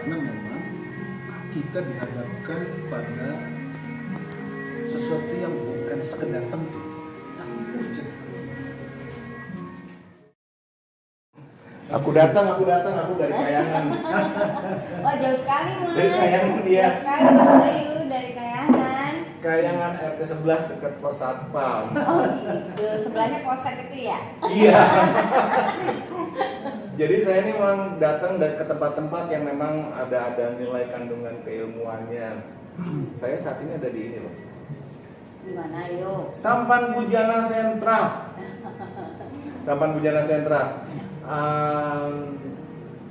karena memang kita dihadapkan pada sesuatu yang bukan sekedar penting, tapi urgent. Aku datang, aku dari Kayangan. Wah jauh sekali mas. Dari Kayangan dia. Jauh sekali mas Bayu dari Kayangan. Kayangan RT 11 dekat Pos Satpam. Oh gitu, sebelahnya polsek itu ya? Iya. Jadi saya ini memang datang dari ke tempat-tempat yang memang ada nilai kandungan keilmuannya. Saya saat ini ada di ini loh. Di mana yuk? Sampan Bujana Sentra. Sampan Bujana Sentra.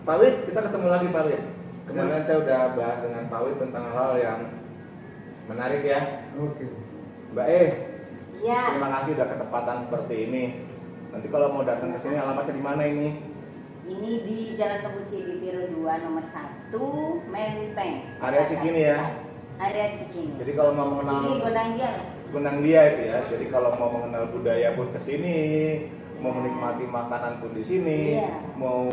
Pak Wid, kita ketemu lagi Pak Wid. Kemarin saya udah bahas dengan Pak Wid tentang hal yang menarik ya. Oke. Mbak Iya. terima kasih udah ketepatan seperti ini. Nanti kalau mau datang ke sini alamatnya di mana ini? Ini di Jalan Kebuci di Tiru 2 nomor 1 Menteng. Area Cikini ya. Area Cikini. Jadi kalau mau mengenal Cikini Gondang Dia. Gondang Dia itu ya. Jadi kalau mau mengenal budaya pun ke sini, mau menikmati makanan pun di sini, Iya. mau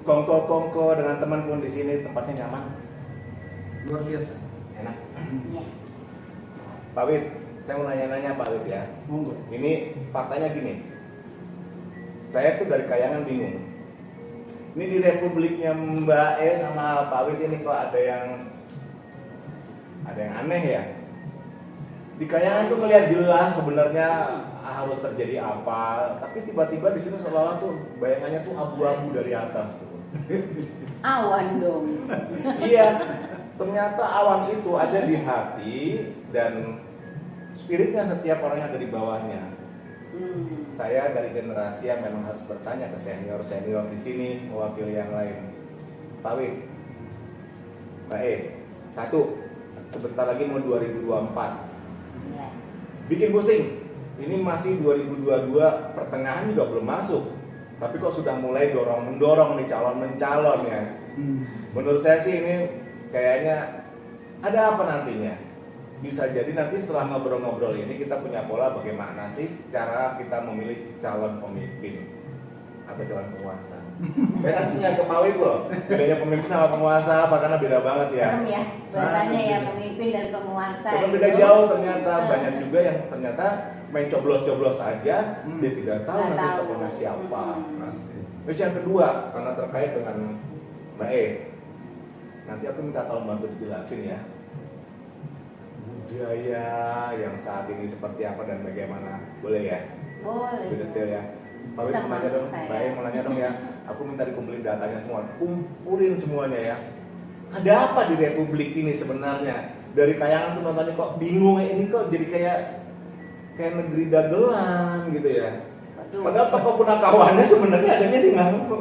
kongko dengan teman pun di sini, tempatnya nyaman, Luar biasa. enak. Iya. Pak Wid, saya mau nanya-nanya Pak Wid ya. Monggo. Ini faktanya gini. Saya tuh dari Kayangan bingung. Ini di Republiknya Mbak sama Pak Wid ini kok ada yang aneh ya. Di Kayangan tuh melihat jelas sebenarnya harus terjadi apa, tapi tiba-tiba di sini seolah-olah tuh bayangannya tuh abu-abu dari atas tuh. Awan dong. Iya, ternyata awan itu ada di hati dan spiritnya setiap orang yang ada di bawahnya. Saya dari generasi yang memang harus bertanya ke senior di sini mewakili yang lain. Pak Wid, Mbak satu, sebentar lagi mau 2024. Iya. Bikin pusing. Ini masih 2022 pertengahan juga belum masuk. Tapi kok sudah mulai mendorong nih calon ya. Menurut saya sih ini kayaknya ada apa nantinya? Bisa jadi nanti setelah ngobrol-ngobrol ini kita punya pola bagaimana sih cara kita memilih calon pemimpin atau calon penguasa. Nantinya ke Pak Wid loh. Bedanya pemimpin sama penguasa apa karena beda banget ya. Serem ya bahasanya ya pemimpin dan penguasa. Karena beda itu. jauh ternyata banyak juga yang ternyata main coblos-coblos aja dia tidak tahu Nggak nanti tahu. tokohnya siapa. Pasti. Terus yang kedua karena terkait dengan Mbak nanti aku minta tolong bantu dijelasin ya budaya yang saat ini seperti apa dan bagaimana, boleh ya? Boleh. Lebih detail ya. Pak Wid mau nanya dong, Mbak mau nanya dong ya. Aku minta dikumpulin datanya semua, kumpulin semuanya ya. Ada apa di Republik ini sebenarnya? Dari Kayangan tuh nontonnya kok bingung ini kok jadi kayak negeri dagelan gitu ya. Waduh. Padahal tokoh punakawannya sebenarnya adanya di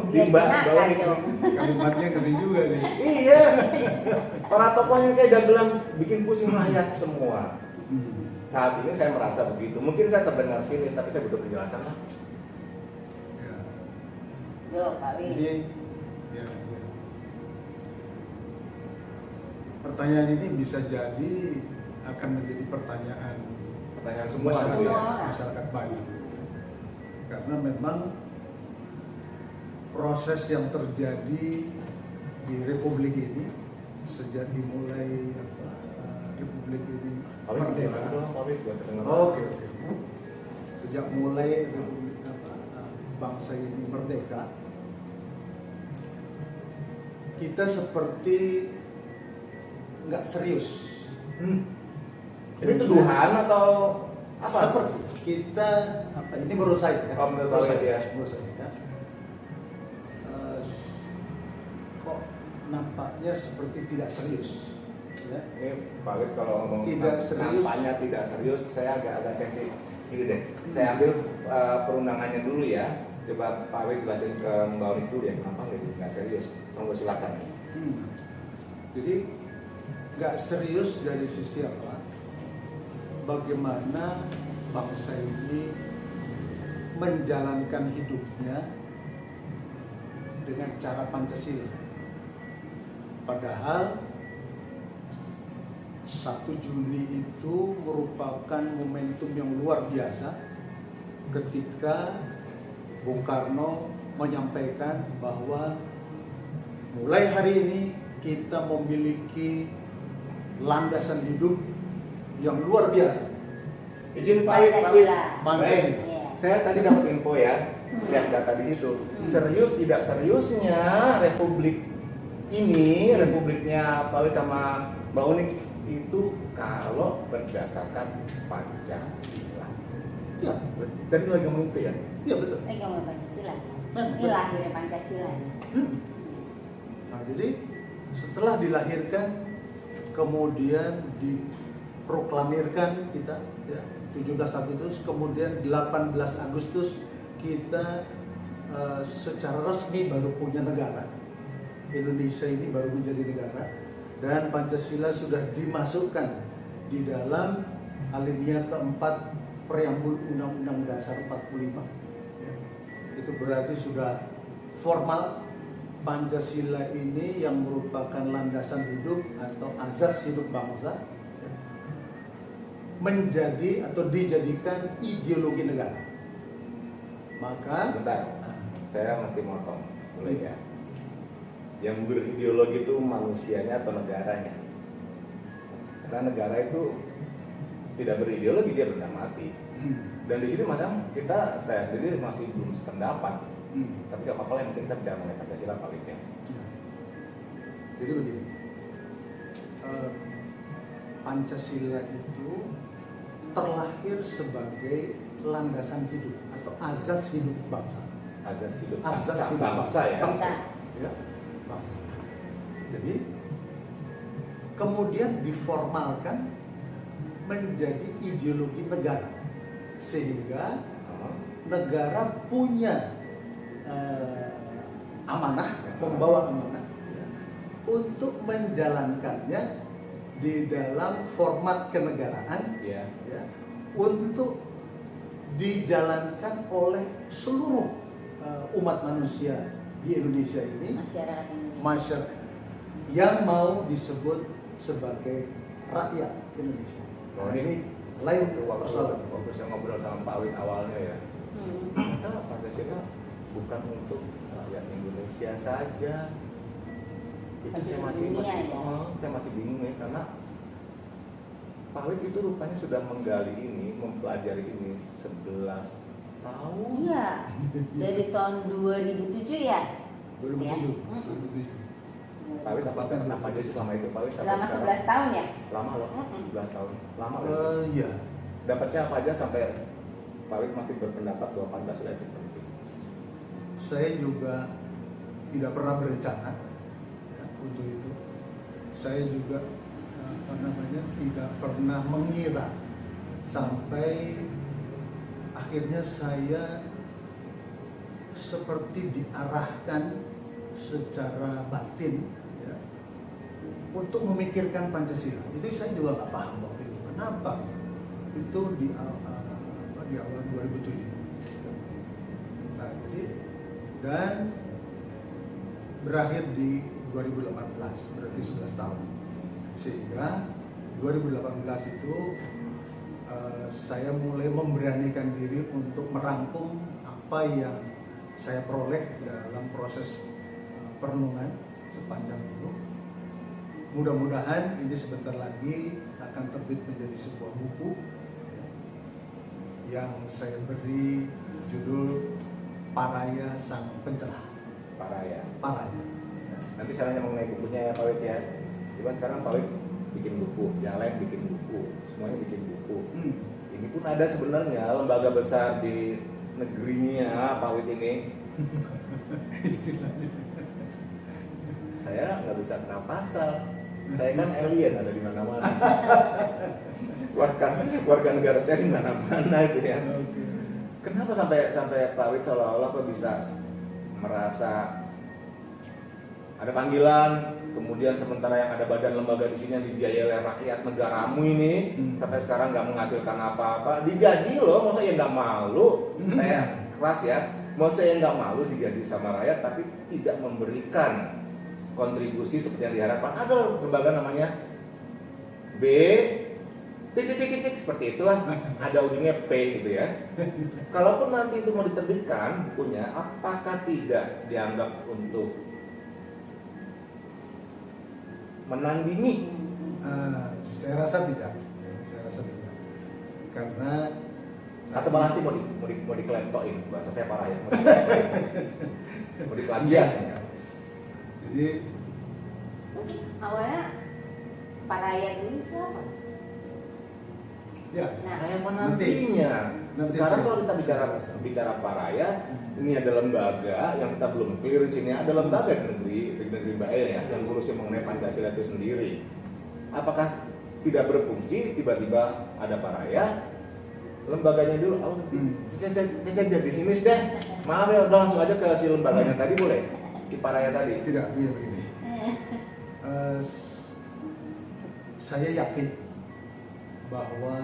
Ya, bawah silakan ini. dong. Kalimatnya ngeri juga nih. Iya. Para tokohnya kayak dagelan bikin pusing rakyat semua. Saat ini saya merasa begitu. Mungkin saya terdengar sini, tapi saya butuh penjelasan lah. Ya. Yo, Pak Wid. Jadi, ya. Pertanyaan ini bisa jadi akan menjadi pertanyaan Pertanyaan semua Semua satu ya. orang. masyarakat banyak. Karena memang proses yang terjadi di Republik ini sejak dimulai Republik ini merdeka. Oke. Sejak mulai Republik bangsa ini merdeka, kita seperti nggak serius. Ini tuduhan atau apa? Seperti kita ini menurut saya ya. Oh, menurut saya. Menurut saya ya. Kok nampaknya seperti tidak serius. Ya. Ini Pak Wid kalau ngomong Tidak serius. nampaknya tidak serius, saya agak sensitif. Ini deh, saya ambil perundangannya dulu ya. Coba Pak Wid jelasin ke Mbak Wid dulu ya, kenapa nggak serius? Monggo silakan. Jadi nggak serius dari sisi apa? Bagaimana bangsa ini menjalankan hidupnya dengan cara Pancasila. Padahal 1 Juni itu merupakan momentum yang luar biasa ketika Bung Karno menyampaikan bahwa mulai hari ini kita memiliki landasan hidup yang luar biasa. Izin Pak Pancasila. Pancasila. Iya. Saya tadi dapat info ya, lihat data di situ. Serius tidak seriusnya Republik ini, Republiknya Pak Wid sama Mbak Unik itu kalau berdasarkan Pancasila. Ya, Tadi lagi ngomong itu ya. iya betul. Ngomong Pancasila. Memang, Ini betul. lahirnya Pancasila. Nah, jadi setelah dilahirkan, kemudian diproklamirkan kita, ya, 17 Agustus, kemudian 18 Agustus kita secara resmi baru punya negara. Indonesia ini baru menjadi negara, dan Pancasila sudah dimasukkan di dalam alinea keempat preambul Undang-Undang Dasar 45. Ya. Itu berarti sudah formal Pancasila ini yang merupakan landasan hidup atau azas hidup bangsa, ya, menjadi atau dijadikan ideologi negara. Maka Bentar, saya mesti motong mulai ya. Yang berideologi itu manusianya atau negaranya. Karena negara itu tidak berideologi, dia benda mati. Dan di sini macam saya sendiri masih belum sependapat. Tapi gak apa-apa, yang penting kita bicara mengenai Pancasila paling ya. jadi begini, Pancasila itu terlahir sebagai landasan hidup atau azas hidup bangsa. Azas hidup Azas bangsa, hidup bangsa ya. Bangsa. Ya, bangsa. Jadi kemudian diformalkan menjadi ideologi negara, sehingga negara punya amanah, membawa amanah, ya, untuk menjalankannya di dalam format kenegaraan, Ya. ya, untuk dijalankan oleh seluruh umat manusia di Indonesia ini, Masyarakat Indonesia. masyarakat yang mau disebut sebagai rakyat Indonesia. Oh, Nah, ini ini lain persoalan. waktu saya ngobrol sama Pak Wid awalnya ya, ternyata Pancasila bukan untuk rakyat Indonesia saja. Itu Tapi saya masih dunia, ya? saya masih bingung ya, karena Pak Wid itu rupanya sudah menggali ini, mempelajari ini 11 tahun. Iya. Dari tahun 2007 ya? 2007. Ya. 2007. Pak Wid apa aja sih selama itu Pak Wid? Selama 11 tahun ya? Lama loh, 11 tahun. Lama loh. Ya, Dapatnya apa aja sampai Pak Wid masih berpendapat bahwa Pancasila itu penting? saya juga tidak pernah berencana, ya, untuk itu. Saya juga tidak pernah mengira sampai akhirnya saya seperti diarahkan secara batin, ya, untuk memikirkan Pancasila. Itu saya juga nggak paham waktu itu. Kenapa? Itu di awal 2007. Nah, jadi dan berakhir di 2018, berarti 11 tahun. Sehingga 2018 itu saya mulai memberanikan diri untuk merangkum apa yang saya peroleh dalam proses perenungan sepanjang itu. Mudah-mudahan ini sebentar lagi akan terbit menjadi sebuah buku, ya, yang saya beri judul Paraya Sang Pencerah. Paraya. Paraya. Ya. Nanti saya nanya mengenai bukunya ya Pak Wid ya. Cuman sekarang Pak Wid bikin buku, yang lain bikin buku, semuanya bikin buku. Ini pun ada sebenarnya lembaga besar di negerinya Pak Wid ini. Istilahnya. Saya nggak bisa kena pasal. Saya kan alien, ada di mana-mana. warga negara saya di mana-mana itu ya. Oke. Kenapa sampai Pak Wid seolah-olah kok bisa merasa ada panggilan, kemudian sementara yang ada badan lembaga di sini yang dibiayai oleh rakyat negaramu ini sampai sekarang nggak menghasilkan apa-apa, digaji loh, masa ya nggak malu? Saya keras ya, masa ya nggak malu digaji sama rakyat tapi tidak memberikan kontribusi seperti yang diharapkan. Ada lembaga namanya B titik seperti itulah, ada ujungnya P gitu ya. Kalaupun nanti itu mau diterbitkan bukunya, apakah tidak dianggap untuk menandingi. Saya rasa tidak. Karena Atau malah nanti mau dikelentokin, bahasa saya parah ya. Mau dikelantian. Iya. Jadi Awalnya Paraya dulu itu apa? ya, Nah, Apa nantinya? Nanti Sekarang saya- kalau kita bicara Paraya, ini ada lembaga yang kita belum clear di sini. Ada lembaga di negeri Mbak E ya, yang ngurusin mengenai Pancasila itu sendiri. Apakah tidak berfungsi? Tiba-tiba ada Paraya, lembaganya dulu. Saya jadi sini deh. Maaf ya, udah langsung aja ke si lembaganya tadi boleh? Di Paraya tadi. tidak begini. Saya yakin bahwa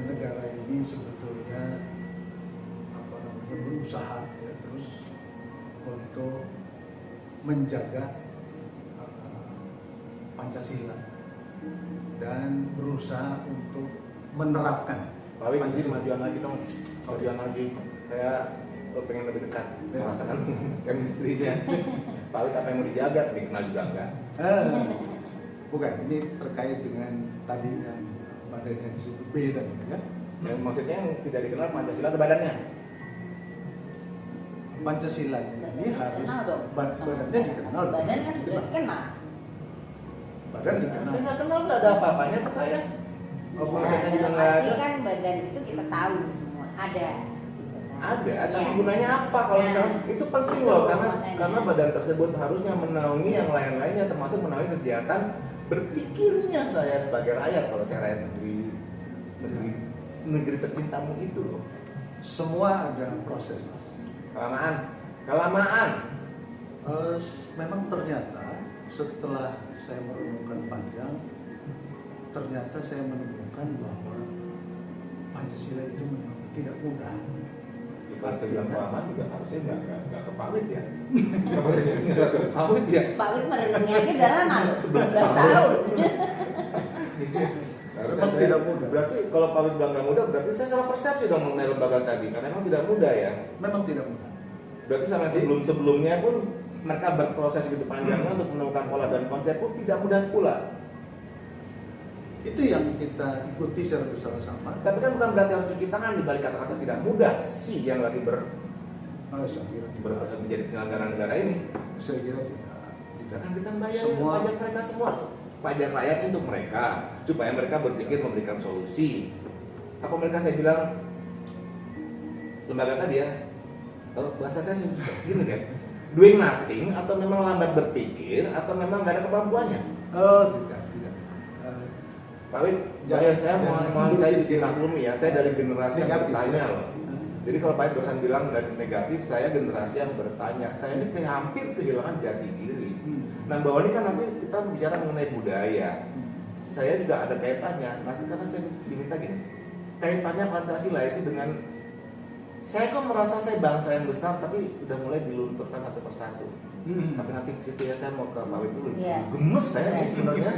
negara ini sebetulnya berusaha ya, terus untuk menjaga Pancasila dan berusaha untuk menerapkan Pak Wid, izin majuan lagi dong. Majuan lagi. Saya pengen lebih dekat merasakan chemistry-nya. Pak Wid apa yang mau dijaga? Dikenal juga enggak? Bukan, ini terkait dengan tadi yang badannya disebut B tadi ya. Yang maksudnya yang tidak dikenal Pancasila atau badannya? Pancasila ini harus dikenal dong. badannya dikenal. Badan kan sudah dikenal. Badan dikenal. Saya nggak kenal, nggak ada apa-apanya ke saya. Oh, konsepnya juga nggak Pasti ada. kan badan itu kita tahu semua ada. Gitu kan. Ada, tapi Iya. gunanya apa kalau Nah, misalnya itu penting itu loh makanya. karena badan tersebut harusnya menaungi yang lain-lainnya termasuk menaungi kegiatan berpikirnya saya sebagai rakyat kalau saya rakyat negeri tercintamu itu loh. Semua ada proses, Mas. Kelamaan. Memang ternyata setelah saya merenungkan panjang, ternyata saya menemukan bahwa Pancasila itu memang tidak mudah. Kalau saya bilang kelamaan juga harusnya nggak kepawit ya. Nggak kepawit ya. Pak Wid merenungnya aja udah lama loh, 11 tahun. Harusnya Memang saya- tidak mudah. Berarti kalau Pak Wid bilang nggak mudah, berarti saya salah persepsi dong mengenai lembaga tadi. Karena memang tidak mudah ya. Memang tidak mudah. Berarti sama sebelumnya pun mereka berproses gitu panjangnya untuk menemukan pola dan konsep pun tidak mudah pula. Itu yang kita ikuti secara bersama-sama. Tapi kan bukan berarti harus cuci tangan di balik kata-kata tidak mudah sih yang lagi Saya kira tidak. menjadi penyelenggara negara ini. Saya kira tidak. Kan kita bayar Semua- pajak mereka semua. Pajak rakyat untuk mereka supaya mereka berpikir memberikan solusi. Apa mereka saya bilang lembaga tadi ya? Kalau bahasa saya susah gini kan. Doing nothing atau memang lambat berpikir atau memang nggak ada kemampuannya. Tidak. Pak Wid, Jangan- saya mohon saya dimaklumi ya, saya dari generasi yang Negatif. bertanya loh. Jadi kalau Pak Wid barusan bilang dari negatif, saya generasi yang bertanya. Saya ini hampir kehilangan jati diri. Nah bahwa ini kan nanti kita bicara mengenai budaya. Saya juga ada kaitannya. Nanti karena saya diminta gini, kaitannya Pancasila itu dengan saya kok merasa saya bangsa yang besar, tapi udah mulai dilunturkan satu persatu. Tapi nanti ke situ ya saya mau ke Pak Wid dulu. Iya. Gemes saya nih sebenarnya.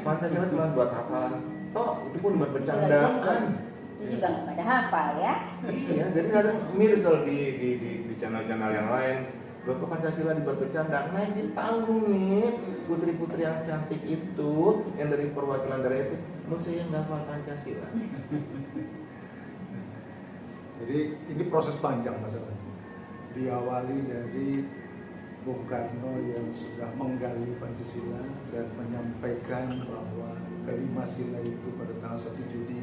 Pancasila cuma buat hafalan. Toh itu pun buat bercandaan. Itu juga nggak pada hafal ya. Iya, jadi kadang miris kalau di channel-channel yang lain. Bapak Pancasila dibuat bercanda, naik di panggung nih, putri-putri yang cantik itu, yang dari perwakilan daerah itu, lu saya nggak hafal Pancasila. Jadi ini proses panjang masalahnya. Diawali dari Bung Karno yang sudah menggali Pancasila dan menyampaikan bahwa kelima sila itu pada tanggal 1 Juni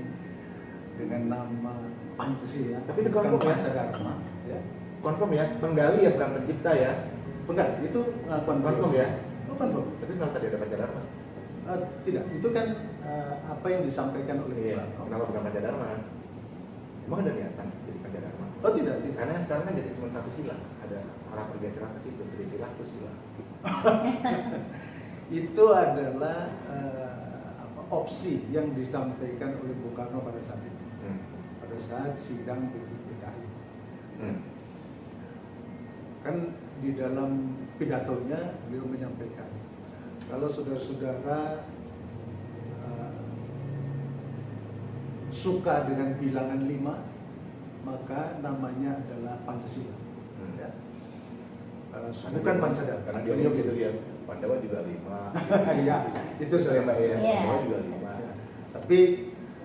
dengan nama Pancasila, Tapi itu bukan konfirm ya? Pancadharma, ya. Konfirm ya, penggali ya bukan pencipta ya. Bukan, itu Konfirm ya. Oh, konfirm. Tapi kenapa tadi ada Pancadharma? Tidak, itu kan apa yang disampaikan oleh Bung Iya, Karno. kenapa bukan Pancadharma? Emang ada niatan jadi Pancadharma? Oh tidak. Karena sekarang kan jadi cuma satu sila, ada arah pergeseran ke situ, dari sila ke sila. Itu adalah opsi yang disampaikan oleh Bung Karno pada saat itu, pada saat sidang PKI. Kan di dalam pidatonya beliau menyampaikan kalau saudara-saudara suka dengan bilangan 5, maka namanya adalah Pancasila. Ya. bukan Pancadhara. Karena dia gitu dia Pandawa juga 5. Iya, itu saya Iya. Pandawa juga 5. Tapi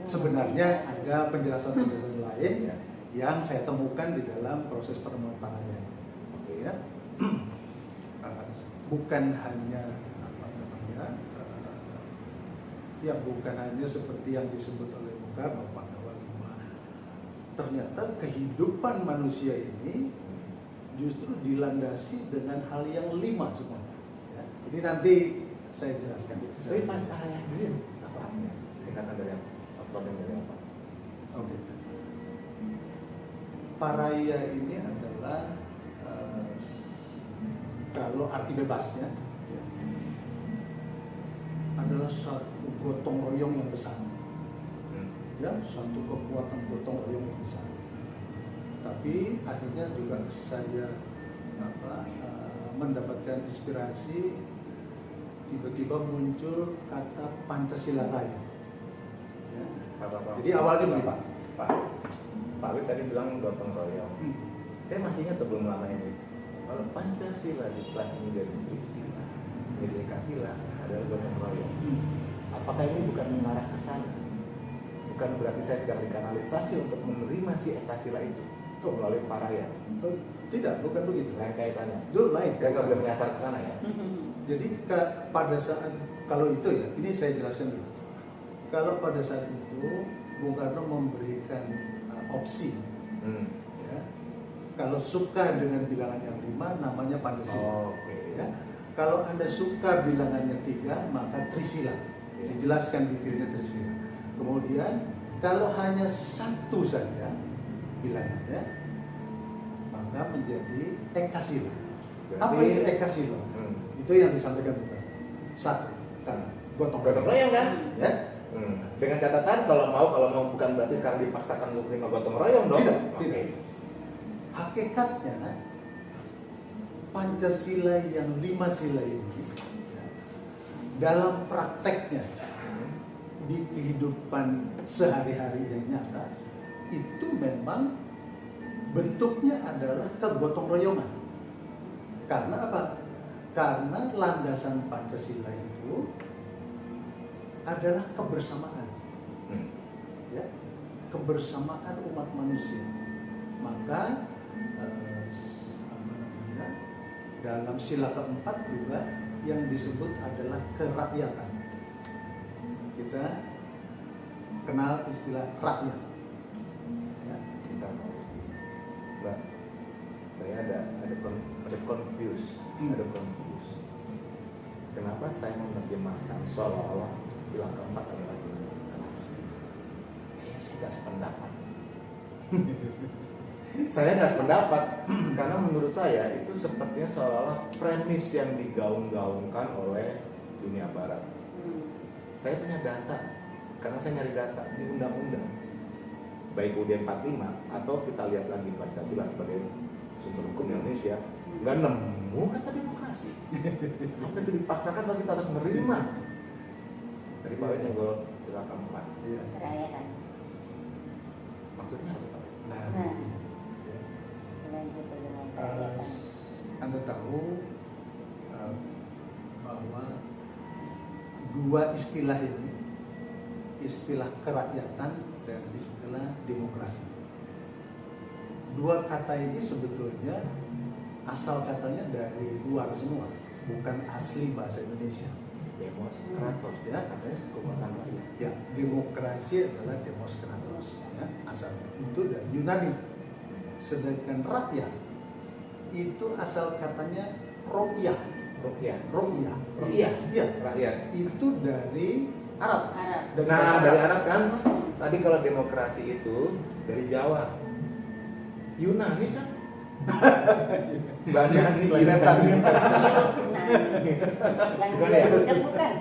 sebenarnya ada penjelasan-penjelasan lain yang saya temukan di dalam proses penemuan Parahyangan. Oke ya. Bukan hanya bukan hanya seperti yang disebut oleh Bung Karno Pandawa 5. Ternyata kehidupan manusia ini justru dilandasi dengan hal yang 5 semuanya. Ya. Jadi nanti saya jelaskan. Tapi Parahyangan ini apa artinya? Singkatan dari apa? Akronim dari apa? Oke. Paraya ini adalah kalau arti bebasnya ya, adalah satu gotong royong yang besar, ya, satu kekuatan gotong royong yang besar. Tapi akhirnya juga saya mendapatkan inspirasi, tiba-tiba muncul kata Pancasila Raya. Ya. Jadi awalnya begini, Pak Wid tadi bilang gotong royong. Saya masih ingat sebelum lama ini, kalau Pancasila dipelajari menjadi Trisila, menjadi Ekasila adalah gotong royong. Apakah ini bukan mengarah ke sana? Bukan berarti saya sedang dikanalisasi untuk menerima si Ekasila itu melalui Parahyangan? Tidak, bukan begitu. Lain kaitannya. Itu lain. Saya nggak boleh menyasar ke sana ya. Jadi pada saat kalau itu ya, ini saya jelaskan dulu. Kalau pada saat itu Bung Karno memberikan opsi, ya, kalau suka dengan bilangan yang 5 namanya Pancasila. Ya. Kalau Anda suka bilangannya 3 maka Trisila. Dijelaskan detailnya Trisila. Kemudian kalau hanya satu saja bilangannya maka menjadi Ekasila. Apa itu Ekasila? Itu yang disampaikan bukan satu karena gotong royong kan? Ya. Dengan catatan kalau mau bukan berarti sekarang dipaksakan untuk terima gotong royong dong. Tidak. Hakikatnya Pancasila yang 5 sila ini dalam prakteknya di kehidupan sehari-hari yang nyata itu memang bentuknya adalah kegotong royongan. Karena apa? Karena landasan Pancasila itu adalah kebersamaan, ya, kebersamaan umat manusia. Maka dalam sila keempat juga yang disebut adalah kerakyatan. Kita kenal istilah rakyat. Ya. Kita mau, Mbak, saya ada confuse. Kenapa saya menerjemahkan seolah-olah sila keempat adalah demokrasi? Kayaknya saya nggak sependapat. Saya nggak sependapat karena menurut saya itu sepertinya seolah-olah premis yang digaung-gaungkan oleh dunia barat. Saya punya data karena saya nyari data di undang-undang baik UUD 45 atau kita lihat lagi Pancasila sebagai sumber hukum Indonesia, nggak nemu kata demokrasi. Apa itu dipaksakan kalau kita harus menerima dari Pak Wid yang golok sila keempat. Iya. Kerakyatan. Maksudnya apa Pak? Nah, Lanjut dengan kerakyatan. Anda tahu bahwa dua istilah ini, istilah kerakyatan dan istilah demokrasi. Dua kata ini sebetulnya asal katanya dari luar semua, bukan asli bahasa Indonesia. Demos kratos ya, katanya kekuatan rakyat. Ya, demokrasi adalah demos kratos, ya, asalnya itu dari Yunani. Sedangkan rakyat itu asal katanya rokyah. Rokyah. Ya, Rakyat. itu dari Arab. Dari Nah, bahasa dari Arab kan. Tadi kalau demokrasi itu dari Jawa. Yunani kan. Banyak nih Plesetan. Yang Bukan dia ya? bukan, bukan.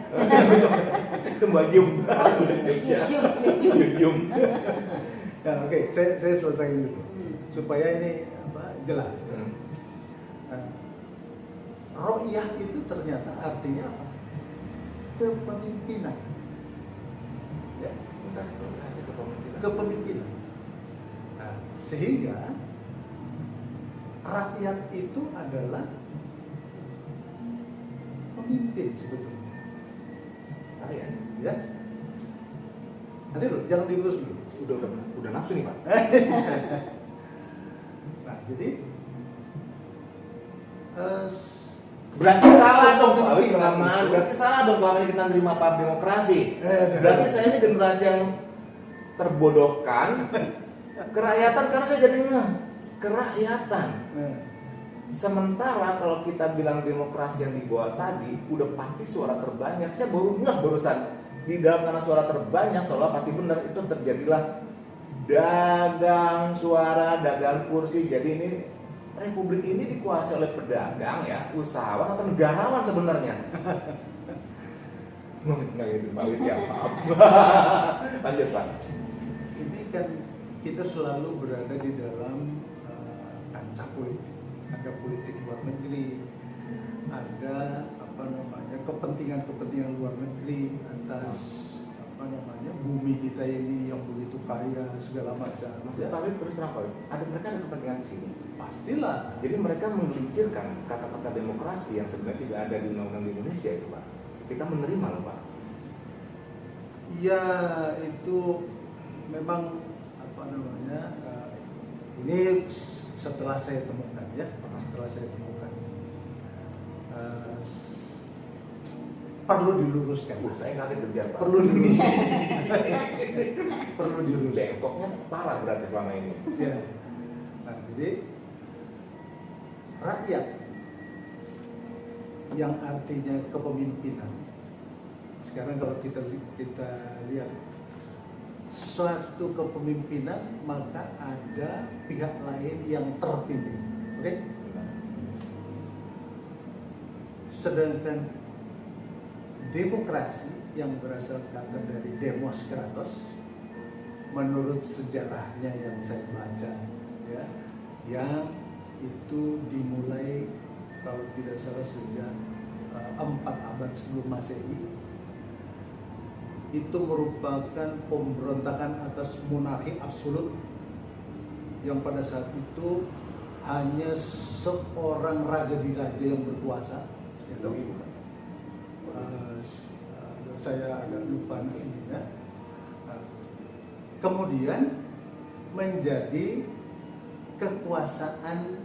Itu Mbajum. Yum. Ya, oke, saya selesaikan dulu supaya ini jelas. Ro'yah itu ternyata artinya apa? Kepemimpinan. Ya, kepemimpinan. Nah, sehingga rakyat itu adalah pemimpin sebetulnya. Rakyat. Ya. Nanti loh, jangan diurus dulu. Udah nafsu nih, Pak. Nah, jadi Berarti salah dong Pak Awid kelamaan. Berarti salah dong selama ini kita nerima paham demokrasi. Berarti saya ini generasi yang terbodohkan kerakyatan karena saya jadi kerakyatan. Sementara kalau kita bilang demokrasi yang dibawa tadi udah pasti suara terbanyak. Saya barusan di dalam karena suara terbanyak seolah pasti benar itu terjadilah dagang suara, dagang kursi. Jadi ini Republik ini dikuasai oleh pedagang ya, usahawan atau negarawan sebenarnya. Nggak gitu Pak Wid ya, maaf. Lanjut Pak. Ini kan kita selalu berada di dalam kancah politik. Ada politik luar negeri, ada kepentingan luar negeri atas bumi kita ini yang begitu kaya segala macam. Maksudnya Pak Wid terus terang Pak Wid, ada mereka ada kepentingan di sini. Pastilah. Jadi mereka menggelincirkan kata-kata demokrasi yang sebenarnya tidak ada di undang-undang di Indonesia itu Pak. Kita menerima loh Pak. Ya itu memang ini setelah saya temukan ya, perlu diluruskan. Saya kaget kerja Pak. Perlu diluruskan. Bengkoknya parah berarti selama ini. Ya. Nah, jadi rakyat yang artinya kepemimpinan. Sekarang kalau kita lihat suatu kepemimpinan maka ada pihak lain yang terpimpin. Oke? Sedangkan demokrasi yang berasal kata dari demos kratos menurut sejarahnya yang saya baca ya, yang itu dimulai kalau tidak salah sejak 4 abad sebelum Masehi, itu merupakan pemberontakan atas monarki absolut yang pada saat itu hanya seorang raja diraja yang berkuasa. Saya agak lupa ini ya. Kemudian menjadi kekuasaan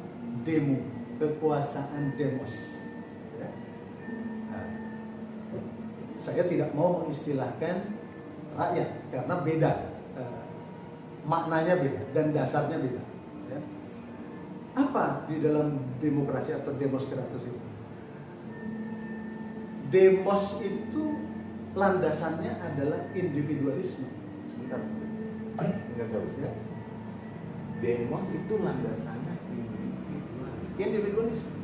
demos. Ya. Saya tidak mau mengistilahkan rakyat karena beda, maknanya beda dan dasarnya beda. Ya. Apa di dalam demokrasi atau demos kratos itu? Demos itu landasannya adalah individualisme. Sebentar. Ya. Demos itu landasannya individualisme.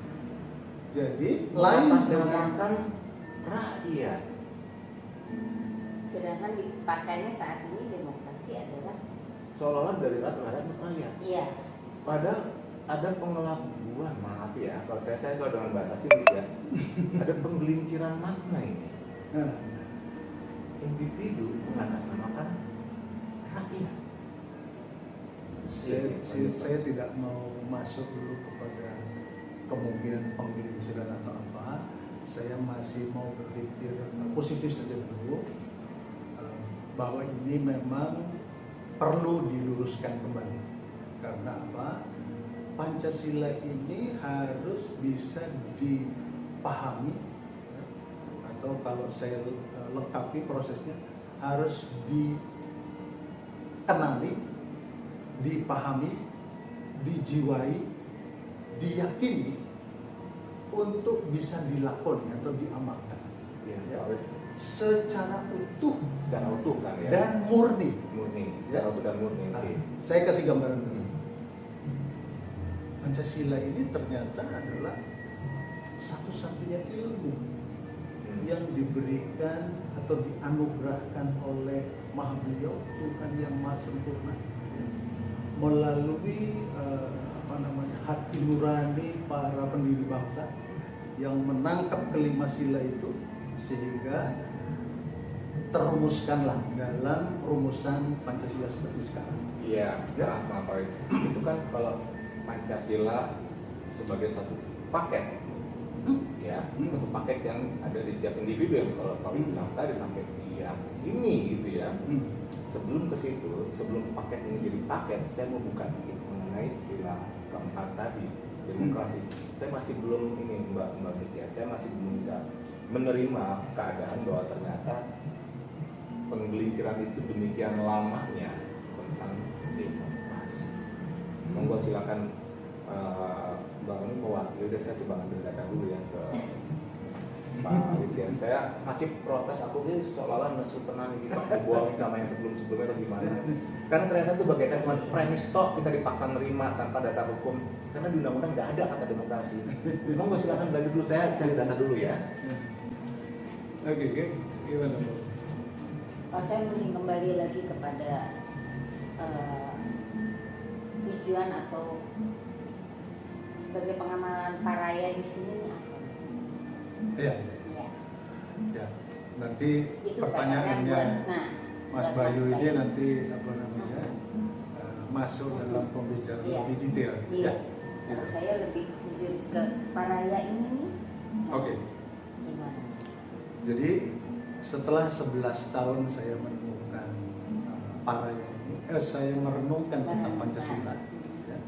Jadi lain dengan rakyat. Sedangkan dipakainya saat ini demokrasi adalah seolah-olah dari rakyat ke rakyat. Iya. Padahal ada pengelabuan, maaf ya, kalau saya kalau dengan bahasa Inggris ya, ada penggelinciran makna ini. Individu mengatasnamakan rakyat. Saya tidak mau masuk dulu kepada kemungkinan penggelinciran atau apa. Saya masih mau berpikir positif saja dulu, bahwa ini memang perlu diluruskan kembali. Karena apa? Pancasila ini harus bisa dipahami, atau kalau saya lengkapi prosesnya, harus dikenali, dipahami, dijiwai, diyakini untuk bisa dilakoni atau diamalkan ya, secara utuh kan ya, dan murni ya, utuh dan murni. Nah, saya kasih gambaran begini. Pancasila ini ternyata adalah satu-satunya ilmu yang diberikan atau dianugerahkan oleh Maha Beliau, Tuhan yang Maha Sempurna, melalui hati nurani para pendiri bangsa yang menangkap kelima sila itu, sehingga terumuskanlah dalam rumusan Pancasila seperti sekarang. Iya, ya. Maaf itu kan kalau Pancasila sebagai satu paket, ya, satu paket yang ada di setiap individu yang kalau bilang tadi sampai diyakini gitu ya. Sebelum ke situ, sebelum paket ini jadi paket, saya mau buka dikit mengenai sila keempat tadi, demokrasi. Saya masih belum ini Mbak Nitya, saya masih belum bisa menerima keadaan bahwa ternyata penggelinciran itu demikian lamanya tentang demokrasi. Monggo silakan Bang ini mewakili, udah saya coba ambil data dulu ya ke Pak Widyan. Saya masih protes, aku ini seolah-olah nesu tenan gitu, buang sama yang sebelum-sebelumnya atau gimana. Karena ternyata itu bagaikan premis tok kita dipaksa nerima tanpa dasar hukum. Karena di undang-undang nggak ada kata demokrasi. Monggo silakan belajar dulu, saya cari data dulu ya. Oke, gimana Bu? Kalau saya mending kembali lagi kepada tujuan atau sebagai pengamalan paraya di sini nih apa? Iya. Ya. Ya, nanti Itu pertanyaannya Mas buat Bayu Mas ini Bayu. nanti apa namanya masuk dalam pembicaraan Iya. lebih detail. Iya. Ya. Kalau Gitu. saya lebih menjurus ke paraya ini nih. Oke. Gimana? Jadi setelah 11 tahun saya menemukan paraya ini, saya merenungkan tentang Pancasila. Ya.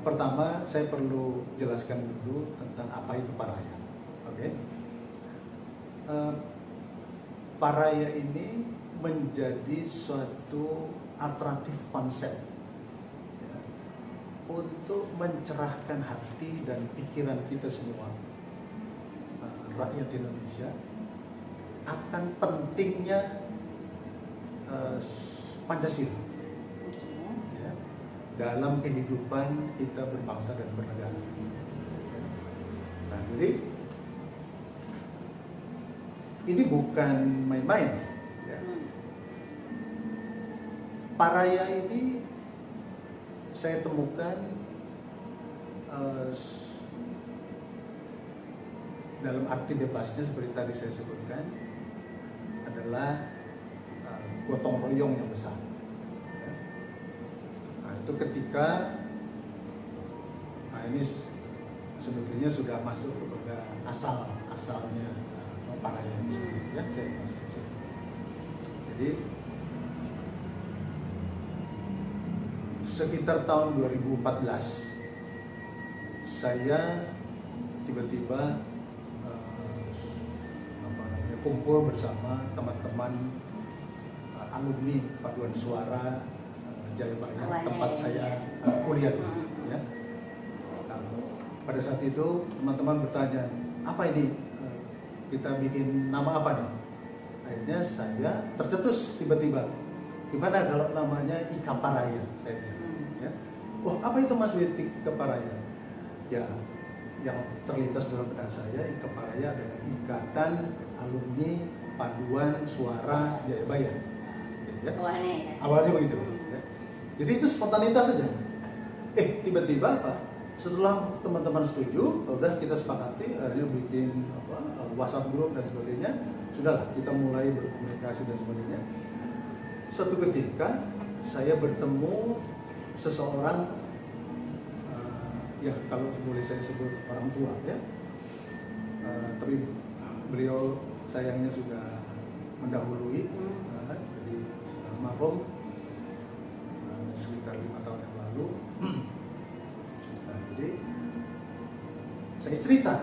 Pertama saya perlu jelaskan dulu tentang apa itu paraya. Oke. Paraya ini menjadi suatu alternatif konsep ya, untuk mencerahkan hati dan pikiran kita semua, rakyat Indonesia, akan pentingnya Pancasila ya, dalam kehidupan kita berbangsa dan bernegara. Nah, jadi ini bukan main-main. Ya. Paraya ini saya temukan dalam arti bebasnya seperti tadi saya sebutkan adalah gotong royong yang besar. Ya. Nah, itu ketika ini sebetulnya sudah masuk kepada asalnya paraya ini sendiri, ya saya masuk ke situ. Jadi sekitar tahun 2014 saya tiba-tiba kumpul bersama teman-teman alumni Paduan Suara Jayabaya, tempat saya kuliah, ya. Nah, pada saat itu teman-teman bertanya, apa ini kita bikin nama apa nih? Akhirnya saya tercetus tiba-tiba, gimana kalau namanya Ika Paraya? Saya bilang, ya. Wah, apa itu Mas Witi Ika Paraya? Ya, yang terlintas dalam benak saya, Ika Paraya adalah Ikatan Alumni Paduan Suara Jayabaya. Ya. Awalnya begitu. Ya. Jadi itu spontanitas saja. Tiba-tiba apa? Setelah teman-teman setuju, udah kita sepakati, akhirnya bikin WhatsApp group dan sebagainya. Sudahlah, kita mulai berkomunikasi dan sebagainya. Suatu ketika saya bertemu seseorang, ya kalau boleh saya sebut orang tua, ya. Tapi beliau sayangnya sudah mendahului, jadi almarhum sekitar 5 tahun yang lalu. Nah, jadi saya cerita,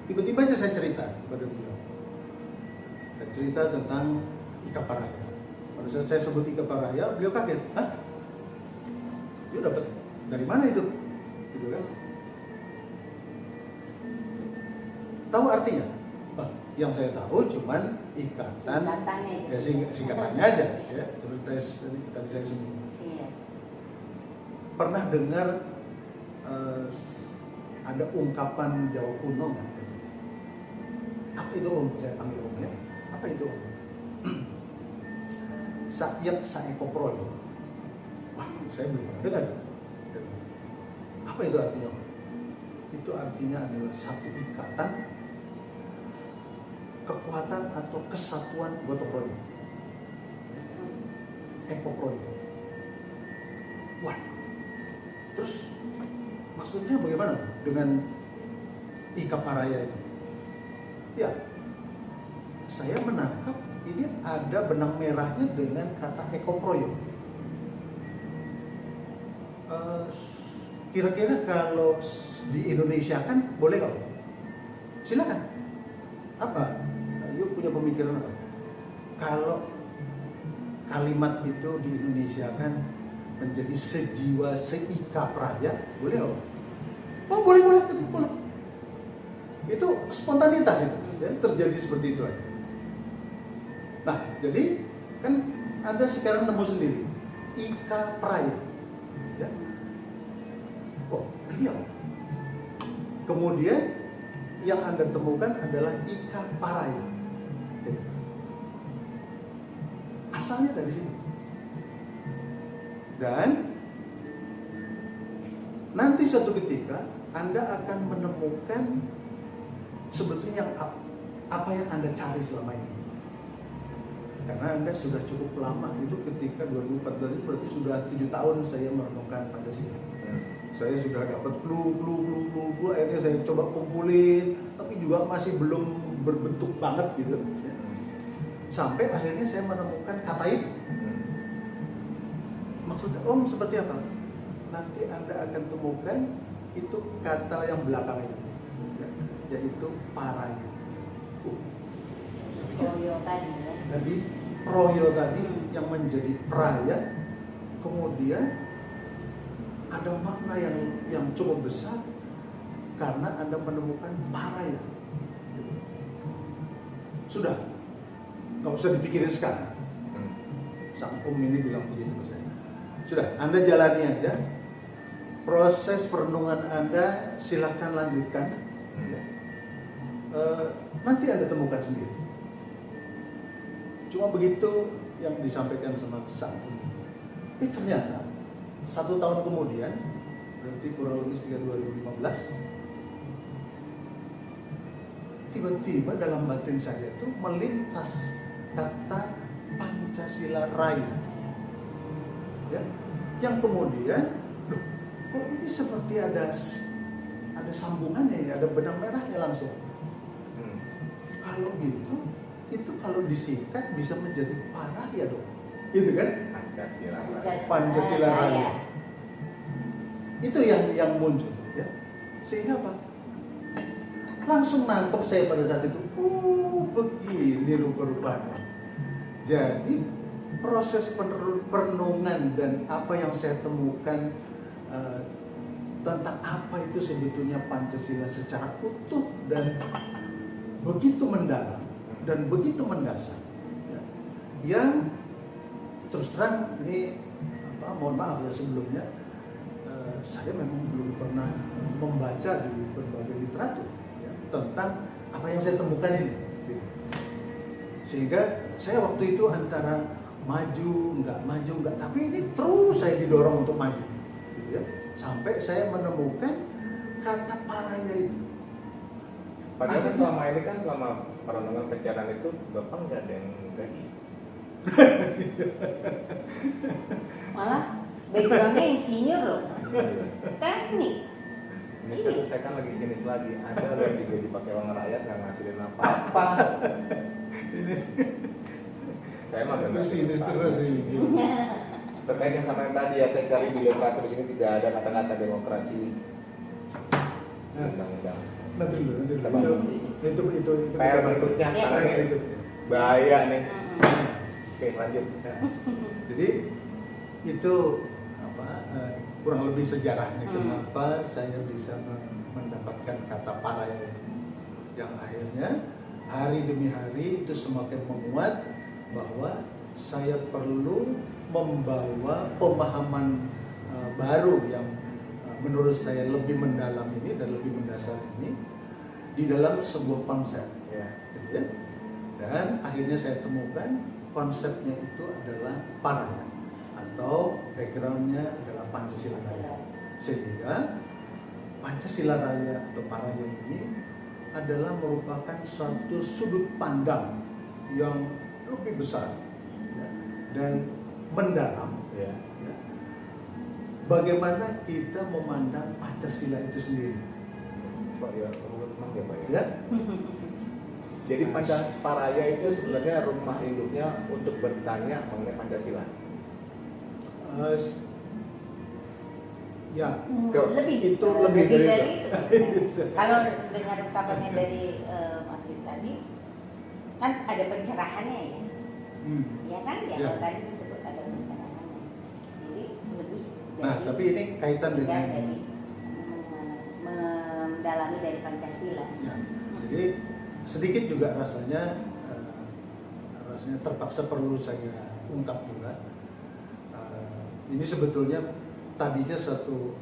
tiba-tiba aja saya cerita kepada beliau. Saya cerita tentang Ika Paraya. Pada saat saya sebut Ika Paraya, beliau kaget. Hah? Dia dapat dari mana itu? Gitu kan? Tahu artinya? Yang saya tahu cuman ikatan, ya singkatannya aja, ya. Seperti tadi saya sebut. Iya. Pernah dengar ada ungkapan Jawa kuno nggak? Apa itu Om? Saya panggil Om, ya. Apa itu Om? Sakyat saekoproy. Wah, saya belum pernah dengar. Apa itu artinya Om? Itu artinya adalah satu ikatan, kekuatan atau kesatuan gotong royong, ekoproy. Wah, terus Maksudnya bagaimana dengan Ika Paraya itu? Ya, saya menangkap ini ada benang merahnya dengan kata ekoproyo. Kira-kira kalau di Indonesia kan boleh nggak? Silakan. Apa? Yuk punya pemikiran apa? Kalau kalimat itu di Indonesia kan menjadi sejiwa seika praya, boleh nggak? Oh boleh. Itu spontanitas itu, ya, terjadi seperti itu aja. Nah, jadi kan Anda sekarang nemu sendiri Ika Praya, ya. Oh, iya. Kemudian yang Anda temukan adalah Ika Paraya. Jadi, asalnya dari sini. Dan nanti suatu ketika Anda akan menemukan sebetulnya apa yang Anda cari selama ini. Karena Anda sudah cukup lama, itu ketika 2014 itu berarti sudah 7 tahun saya merenungkan Pancasila. Saya sudah dapat clue, akhirnya saya coba kumpulin, tapi juga masih belum berbentuk banget gitu. Sampai akhirnya saya menemukan kata itu. Maksudnya Om seperti apa? Nanti Anda akan temukan itu kata yang belakang itu, yaitu paraya. Proyo tadi ya. Jadi proyo tadi yang menjadi praya, kemudian ada makna yang cukup besar karena Anda menemukan paraya. Sudah, nggak usah dipikirin sekarang. Sang Om ini bilang begitu ke saya. Sudah, Anda jalani aja. Proses perenungan Anda silakan lanjutkan. Nanti Anda temukan sendiri. Cuma begitu yang disampaikan sama Sang Om. Ternyata 1 tahun kemudian, berarti kurang lebih sekitar 2015, tiba-tiba dalam batin saya itu melintas kata Pancasila Raya, ya, yang kemudian, loh, kok ini seperti ada sambungannya, ya, ada benang merahnya langsung. Kalau gitu, itu kalau disingkat bisa menjadi parah ya dong, gitu kan? Pancasila Raya. Itu yang muncul, ya. Sehingga apa? Langsung nangkep saya pada saat itu. Begini rupa-rupanya. Jadi proses perenungan dan apa yang saya temukan tentang apa itu sebetulnya Pancasila secara utuh dan begitu mendalam dan begitu mendasar, ya. Yang terus terang ini mohon maaf ya sebelumnya, saya memang belum pernah membaca di berbagai literatur, ya, tentang apa yang saya temukan ini, gitu. Sehingga saya waktu itu antara maju enggak, tapi ini terus saya didorong untuk maju, gitu ya, sampai saya menemukan kata paraya itu. Padahal kan selama ini kan selama perenungan pencarian itu Bapak nggak ada yang gaji. Malah backgroundnya insinyur loh, teknik. Ini kan saya kan lagi sinis lagi, ada yang digaji pakai uang rakyat nggak ngasilin apa-apa. Ini saya mah nggak sinis terus ini. Terkait yang sama yang tadi ya, saya cari di literatur di sini tidak ada kata-kata demokrasi. Undang-undang. Nanti dulu. Itu PR berikutnya, Ya, karena ini bahaya nih. Oke, lanjut. Ya. Jadi itu kurang lebih sejarahnya kenapa saya bisa mendapatkan kata paraya itu, yang akhirnya hari demi hari itu semakin menguat bahwa saya perlu membawa pemahaman baru yang menurut saya lebih mendalam ini dan lebih mendasar ini di dalam sebuah konsep, Ya. gitu ya. Dan akhirnya saya temukan konsepnya itu adalah paraya atau backgroundnya adalah Pancasila Raya. Sehingga Pancasila Raya atau paraya ini adalah merupakan suatu sudut pandang yang lebih besar, ya, dan mendalam, Ya. ya, bagaimana kita memandang Pancasila itu sendiri. Pak ya, rumah ya Pak ya. Ya? Jadi Paraya itu sebenarnya rumah induknya untuk bertanya mengenai Pancasila. Ya, lebih itu lebih dari itu. Kalau dengar ungkapannya dari Mas Lim tadi, kan ada pencerahannya ya. Ya kan, ya kalau tadi disebut ada pencerahannya. Jadi lebih dari, nah, tapi ini kaitan dengan dari mendalami dari Pancasila. ya, jadi sedikit juga rasanya terpaksa perlu saya ungkap juga. Ini sebetulnya tadinya satu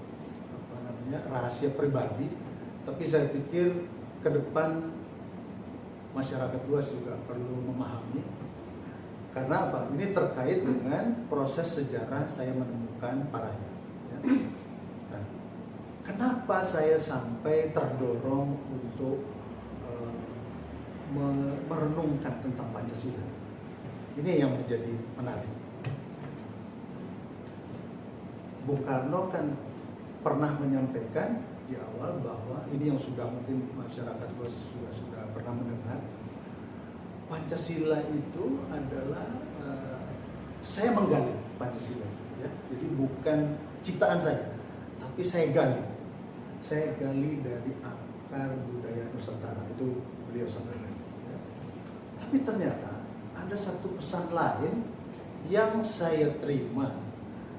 rahasia pribadi, tapi saya pikir ke depan masyarakat luas juga perlu memahami. Karena apa? Ini terkait dengan proses sejarah saya menemukan Paraya. Ya. Nah, kenapa saya sampai terdorong untuk merenungkan tentang Pancasila? Ini yang menjadi menarik. Bung Karno kan pernah menyampaikan di awal bahwa ini yang sudah mungkin masyarakat luas sudah pernah mendengar, Pancasila itu adalah saya menggali Pancasila, ya. Jadi bukan ciptaan saya, tapi saya gali dari akar budaya Nusantara, itu beliau sampaikan. Ya. Tapi ternyata ada satu pesan lain yang saya terima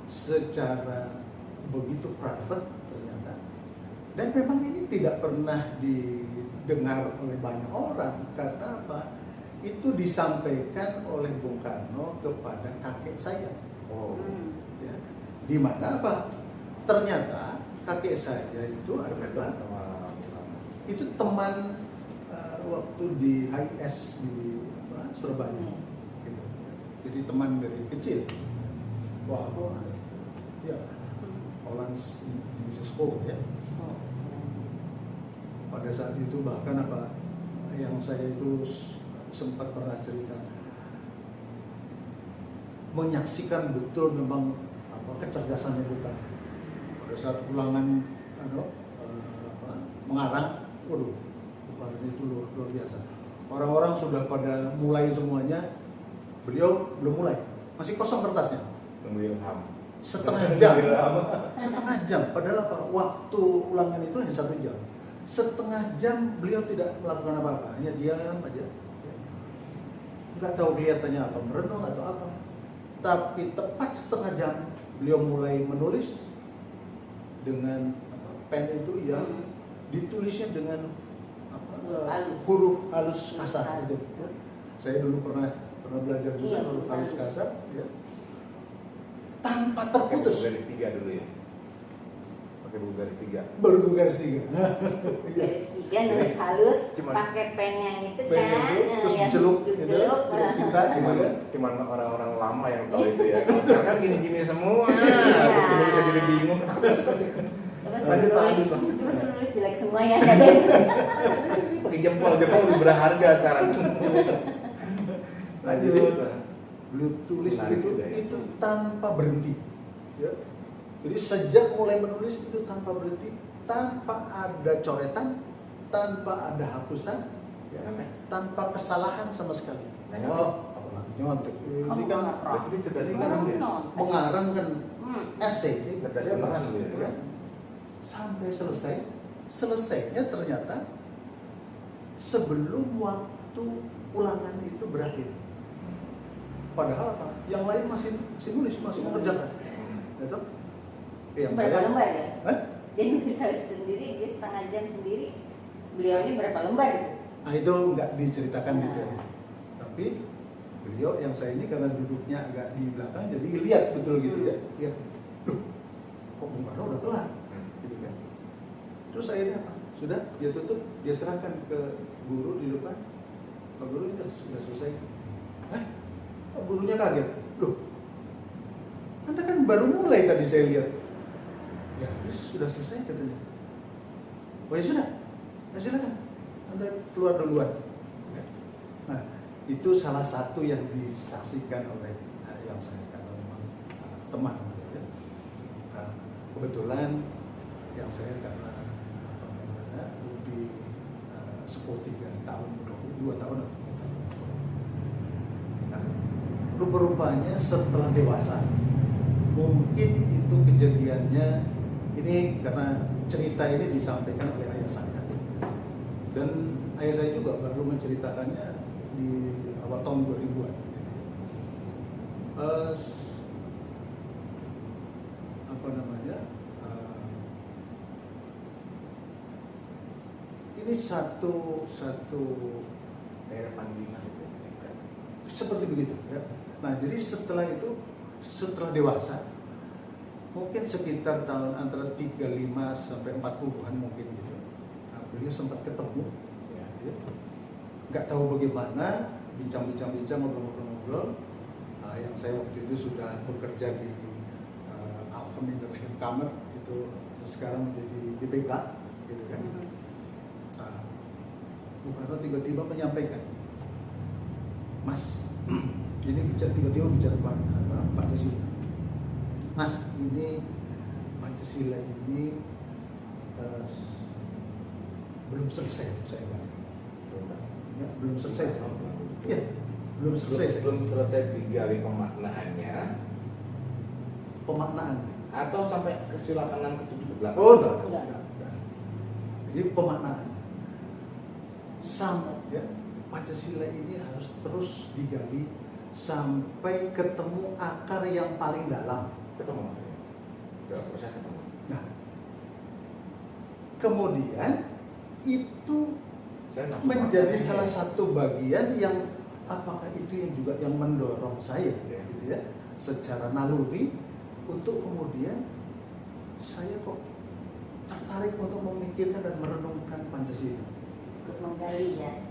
secara begitu private ternyata, dan memang ini tidak pernah didengar oleh banyak orang. Karena apa? Itu disampaikan oleh Bung Karno kepada kakek saya. Ya. Di mana apa? Ternyata kakek saya itu adalah itu teman waktu di HIS di Surabaya. Gitu. Jadi teman dari kecil. Wah, ya, Hollands English School ya. Pada saat itu bahkan apa yang saya itu sempat pernah cerita, menyaksikan betul memang kecerdasannya bukan. Pada saat ulangan mengarang, waduh, itu luar biasa. Orang-orang sudah pada mulai semuanya, beliau belum mulai, masih kosong kertasnya. Setengah jam, padahal apa? Waktu ulangan itu hanya 1 jam. Setengah jam beliau tidak melakukan apa-apa, hanya diam aja. Nggak tahu kelihatannya apa, merenung atau apa. Tapi tepat setengah jam beliau mulai menulis dengan pen itu yang ditulisnya dengan huruf halus kasar itu. Saya dulu pernah belajar juga huruf halus kasar. Ya. Tanpa terputus. Pakai buku garis 3 dulu ya. Pakai buku garis 3. Baru buku garis 3. Garis 3 nulis halus, pakai pen yang itu kan. Terus dicelup kita gimana? Cuman orang-orang lama yang tahu itu ya. Sekarang kan gini-gini semua. Aku bisa jadi bingung. Lanjut. Terus jelek semua ya. Pakai jempol lebih berharga sekarang. Lanjut. Beliau tulis itu tanpa berhenti, ya. Jadi sejak mulai menulis itu tanpa berhenti, tanpa ada coretan, tanpa ada hapusan, ya, tanpa kesalahan sama sekali. Nyontek. Ini kan mengarang kan esai, ya. Sampai selesainya ternyata sebelum waktu ulangan itu berakhir. Padahal apa? Yang lain masih nulis, masih mengerjakan. Itu yang berapa lembar ya? Dia nulis sendiri, dia setengah jam sendiri. Beliau ini berapa lembar itu? Nah, itu nggak diceritakan detail. Tapi beliau yang saya ini karena duduknya agak di belakang, jadi lihat betul gitu ya. Lihat, loh, kok Bung Karno udah kelar? Gitu kan. Terus akhirnya apa? Sudah, dia tutup, dia serahkan ke guru di depan. Pak guru ini sudah selesai. Gurunya kaget, loh, Anda kan baru mulai tadi saya lihat. Ya, ini sudah selesai katanya. Oh ya sudah, ya silakan, Anda keluar duluan. Nah, itu salah satu yang disaksikan oleh yang saya katakan memang teman. Ya. kebetulan yang saya karena lebih 10-3 tahun, 2 tahun. Nah, rupa-rupanya setelah dewasa, mungkin itu kejadiannya, ini karena cerita ini disampaikan oleh ayah saya, dan ayah saya juga baru menceritakannya di awal tahun 2000-an. Ini satu daerah Pandina itu seperti begitu ya. Nah, jadi setelah itu, setelah dewasa, mungkin sekitar tahun antara 35 sampai 40-an mungkin gitu. Nah, beliau sempat ketemu ya, nggak tahu bagaimana, bincang-bincang, ngobrol-ngobrol. Nah, yang saya waktu itu sudah bekerja di Alhamdulillah Kamar itu, sekarang menjadi DPK gitu kan. Bung Karno tiba-tiba menyampaikan, Mas, ini tiba-tiba bicara Pancasila. Mas, ini Pancasila ini belum selesai, saya bilang. Ya, belum selesai. Ya, belum selesai. Belum selesai digali pemaknaannya. Pemaknaan. Atau sampai ke sila kanan ke-7 ke-8. Oh, enggak. Jadi pemaknaan. Sama ya, Pancasila ini harus terus digali sampai ketemu akar yang paling dalam. Ketemu. Enggak bisa ketemu. Nah, kemudian itu menjadi salah satu bagian yang apakah itu yang juga yang mendorong saya gitu ya, secara naluri untuk kemudian saya kok tertarik untuk memikirkan dan merenungkan Pancasila. Ikut menggali ya.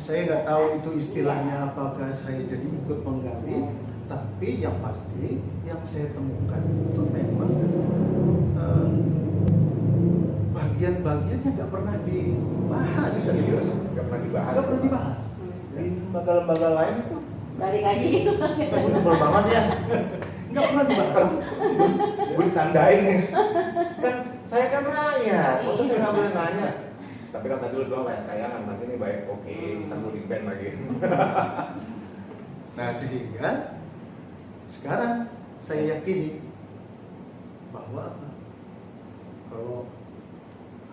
Saya nggak tahu itu istilahnya apakah saya jadi ikut menggali, tapi yang pasti yang saya temukan itu memang bagian-bagiannya nggak pernah dibahas. Serius, nggak pernah dibahas. Nggak pernah dibahas. Di lembaga-lembaga lain itu Balik lagi gitu. sebel banget ya. Nggak pernah dibahas. Gue ditandain nih. Kan saya kan rakyat, maksudnya saya nggak boleh nanya. Tapi kan tadi lu bilang kayangan, nanti ini baik, oke, kita mau di-ban lagi. Nah, sehingga sekarang saya yakini bahwa kalau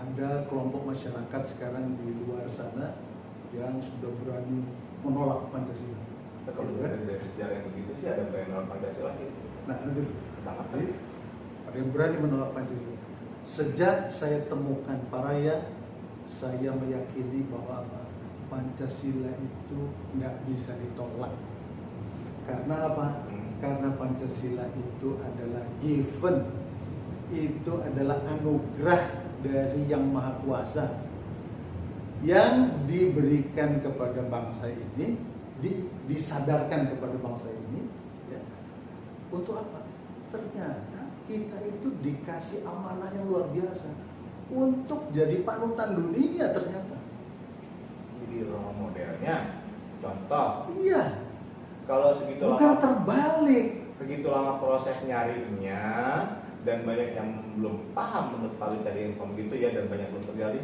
ada kelompok masyarakat sekarang di luar sana yang sudah berani menolak Pancasila. Kalau dari sejarah yang begitu sih ada berani menolak Pancasila sih. Nah, itu Jadi, ada yang berani menolak Pancasila. Sejak saya temukan Paraya, saya meyakini bahwa Pancasila itu nggak bisa ditolak. Karena apa? Karena Pancasila itu adalah given, itu adalah anugerah dari Yang Maha Kuasa yang diberikan kepada bangsa ini, disadarkan kepada bangsa ini. Ya. Untuk apa? Ternyata kita itu dikasih amanah yang luar biasa untuk jadi panutan dunia ternyata. jadi role modelnya, contoh. Iya. Kalau segitu Bukan lama, terbalik. segitu lama proses nyarinya dan banyak yang belum paham menurut Pak Win tadi yang gitu ya, dan banyak belum tergali.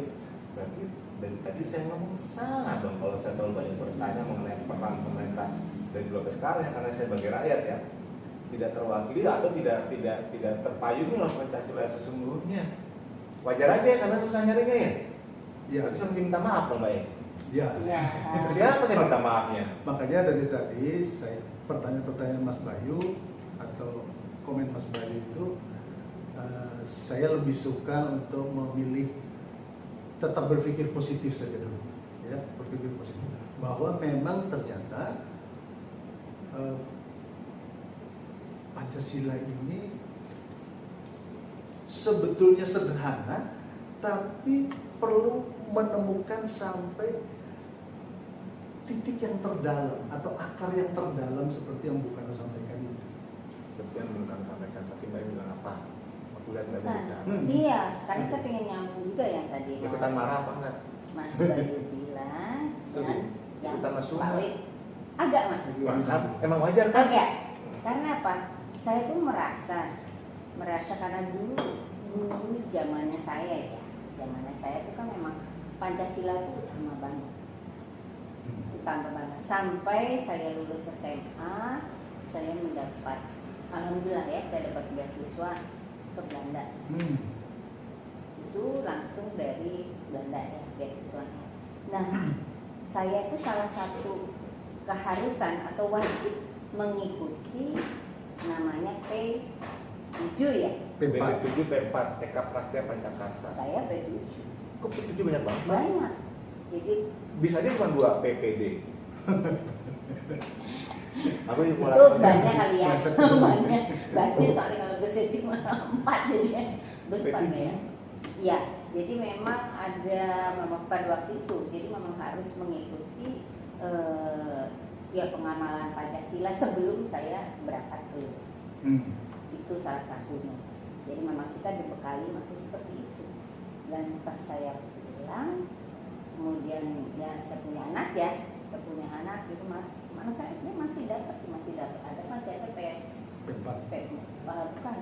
Berarti dari tadi saya ngomong salah dong kalau saya terlalu banyak bertanya mengenai peran pemerintah dari dulu sampai sekarang ya, karena saya sebagai rakyat ya tidak terwakili atau tidak terpayungi oleh Pancasila sesungguhnya. Wajar aja ya, karena susah nyarinya ya. Ya, Berarti saya mesti minta maaf dong, Pak. ya. Iya. Siapa saya minta maafnya? Makanya dari tadi saya pertanyaan-pertanyaan Mas Bayu atau komen Mas Bayu itu saya lebih suka untuk memilih tetap berpikir positif saja dulu, ya, berpikir positif bahwa memang ternyata Pancasila ini sebetulnya sederhana, tapi perlu menemukan sampai titik yang terdalam atau akar yang terdalam seperti yang Bung Karno sampaikan itu. Seperti yang Bung Karno sampaikan, tapi Mbak bilang apa? Aku lihat nggak Nah, bisa. iya, karena saya pengen nyambung juga yang tadi Ikutan marah apa enggak? Mas Bayu bilang dan yang Ikutan mesum Pak Win agak Mas. Emang wajar kan? Agak. Karena apa? Saya tuh merasa merasa karena dulu zamannya saya itu kan memang Pancasila itu utama banget. Sampai saya lulus SMA, saya mendapat, alhamdulillah ya, saya dapat beasiswa ke Belanda. Itu langsung dari Belanda ya beasiswanya. Nah, saya itu salah satu keharusan atau wajib mengikuti namanya P7 ya. P7, P4, TK Prasetya Pancakarsa. Saya P7. Kok P7 banyak banget? Banyak. Jadi bisa aja cuma 2 PPD. Aku itu banyak kali ya. banyak soalnya kalau besar cuma 4 jadi ya. Besar ya. Iya, jadi memang ada memang pada waktu itu, jadi memang harus mengikuti ya pengamalan Pancasila sebelum saya berangkat keluar. Itu salah satunya. Jadi memang kita dibekali masih seperti itu. Dan pas saya pulang, kemudian ya saya punya anak itu mana saya masih dapat ada masih ada bukan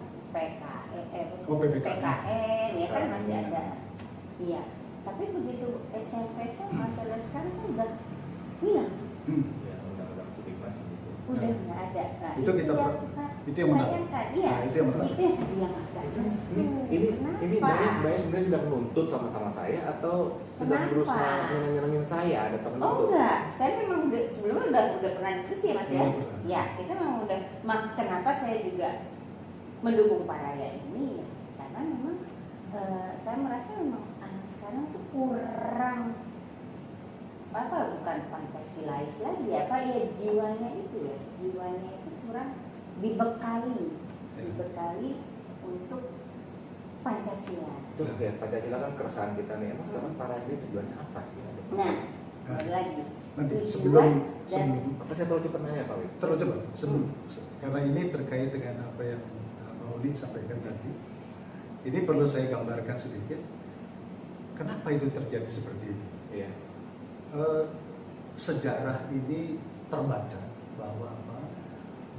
PKN ya kan masih ada. Iya. Tapi begitu SMP SMA sekarang kan udah hilang. Ya, undang-undang Sidikmas gitu. Udah nggak ada. Nah, itu kita itu yang menarik. Iya, Nah, itu yang menarik. itu yang saya bilang agak Ini Mbak sebenarnya sedang menuntut sama saya atau sedang berusaha nyenengin saya ada teman itu? Oh enggak, saya memang sebelumnya udah pernah diskusi ya Mas ya. Ya, kita memang udah. Kenapa saya juga mendukung Pak Raya ini ya? Karena memang saya merasa memang anak sekarang tuh kurang bukan Pancasilais lagi jiwanya itu kurang dibekali untuk Pancasila. Terus ya, Pancasila kan keresahan kita nih. Emang sekarang para ini tujuannya apa sih? Nah, lagi. Nanti sebelum apa saya terlalu cepat nanya Pak Wid? Terlalu cepat karena ini terkait dengan apa yang Pak Uli sampaikan tadi. Ini perlu saya gambarkan sedikit. Kenapa itu terjadi seperti itu? Iya. Sejarah ini terbaca bahwa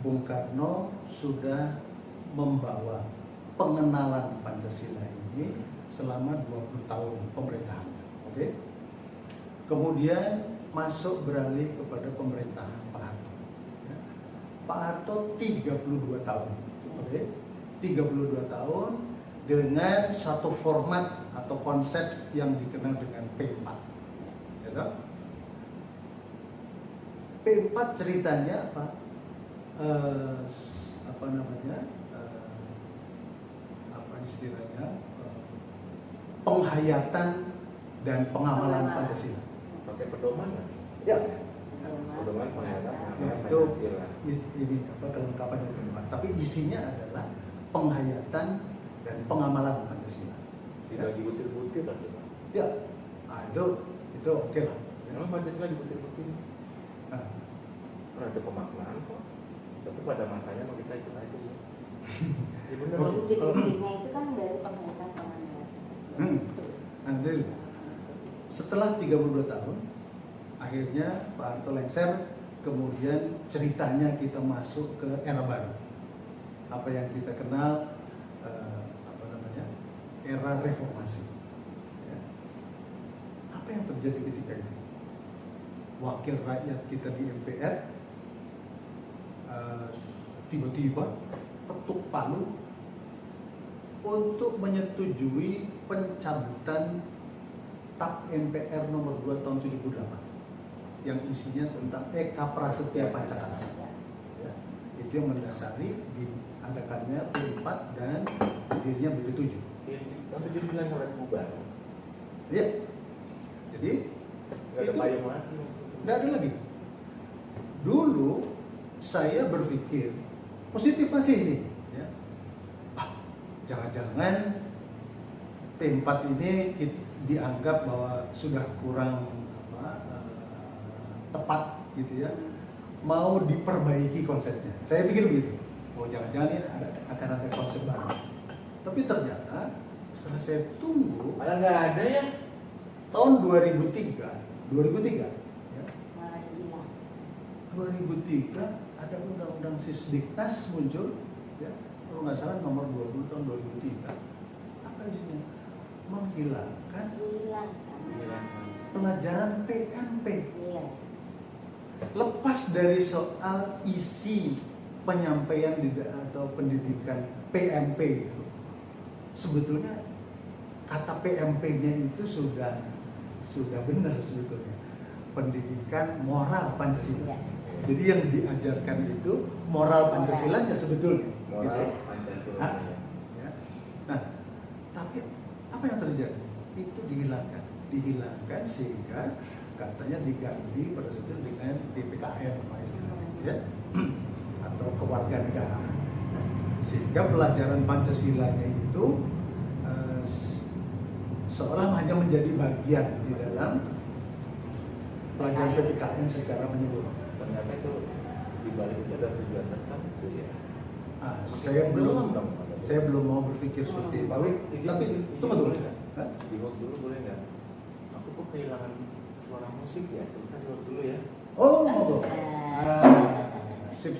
Bung Karno sudah membawa pengenalan Pancasila ini selama 20 tahun pemerintahan. Oke? Kemudian beralih kepada pemerintahan Pak Harto. Ya. Pak Harto 32 tahun. Oke? 32 tahun dengan satu format atau konsep yang dikenal dengan P4. Ya, P4 ceritanya apa? Penghayatan dan pengamalan Pancasila. Pakai pedoman kan? Ya. Pedoman penghayatan Itu Pancasila. Ini kelengkapan yang P4. Tapi isinya adalah penghayatan dan pengamalan Pancasila. Tidak dibutir-butir lah. Ya. Itu oke lah. Memang Pancasila dibutir-butir. Ada pemaknaan kok. Tapi pada masanya mau kita ikut aja ya. Ya benar. Butir-butirnya itu kan dari penghayatan pengamalan. Nanti setelah 32 tahun akhirnya Pak Harto lengser, kemudian ceritanya kita masuk ke era baru, apa yang kita kenal era reformasi ya. Apa yang terjadi ketika itu? Wakil rakyat kita di MPR tiba-tiba ketuk palu untuk menyetujui pencabutan TAP MPR nomor 2 tahun 78 yang isinya tentang TK Prasetya Pancakarsa. Ya, itu yang mendasari diadakannya P4 dan berdirinya BP7. Tahun 79 sampai bubar. Iya. Jadi nggak ada payung lagi. Nggak ada lagi. Dulu saya berpikir positif masih ini. Ya. Jangan-jangan P4 ini dianggap bahwa sudah kurang tepat gitu ya, mau diperbaiki konsepnya. Saya pikir begitu. Oh jangan-jangan ini akan ada konsep baru. Tapi ternyata setelah saya tunggu, malah nggak ada ya. Tahun 2003 ya. 2003 ada undang-undang Sisdiknas muncul ya, kalau nggak salah nomor 20 tahun 2003. Apa isinya? Menghilangkan pelajaran PMP. Iya. Lepas dari soal isi penyampaian atau pendidikan PMP itu, sebetulnya kata PMP-nya itu sudah benar sebetulnya, pendidikan moral Pancasila. Iya. Jadi yang diajarkan itu moral Pancasilanya sebetulnya. Moral Gitu. Pancasila. Ya. Nah, tapi apa yang terjadi? Itu dihilangkan sehingga katanya diganti pada saat itu dengan DPKM apa istilahnya, ya, atau kewarganegaraan. Sehingga pelajaran Pancasilanya itu seolah hanya menjadi bagian di dalam pelajaran PPKN secara menyeluruh. Ternyata itu di balik itu ada tujuan tertentu ya. Saya belum mau berpikir seperti itu. Tapi tunggu dulu. Di hold dulu boleh nggak? Aku kok kehilangan suara musik ya. Sebentar di hold dulu ya. Oh, mau. Sip.